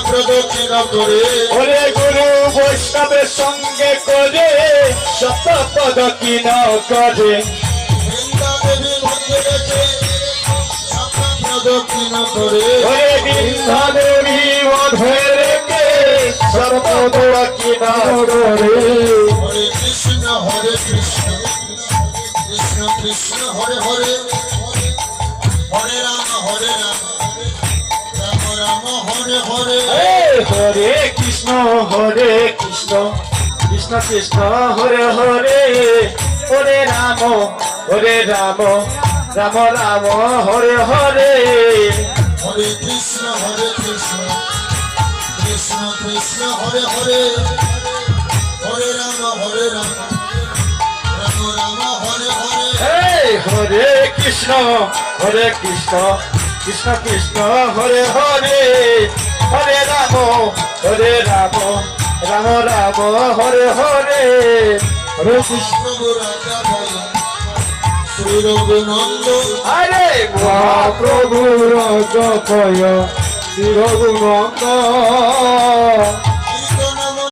প্রদক্ষিণ করে ওরে গুরু বৈষ্ণবের সঙ্গে করে শত প্রদক্ষিণ করে বৃন্দা দেবী মন্দিরেতে প্রদক্ষিণ করে ওরে বৃন্দা দেবী মধুরেকে শত প্রদক্ষিণ করে হরে কৃষ্ণ কৃষ্ণ কৃষ্ণ হরে হরে হরে রাম রাম রাম হরে হরে হরে কৃষ্ণ কৃষ্ণ কৃষ্ণ হরে হরে হরে রাম রাম রাম হরে হরে হরে কৃষ্ণ কৃষ্ণ কৃষ্ণ হরে হরে হরে রাম রাম রাম হরে হরে হরে কৃষ্ণ কৃষ্ণ কৃষ্ণ হরে হরে হরে রাম রাম রাম হরে হরে হরে কৃষ্ণ প্রভু রাজা ভয় শ্রী রঘুনন্দ হরে মহাপ্রভু রাজা শ্রী রঘুনন্দন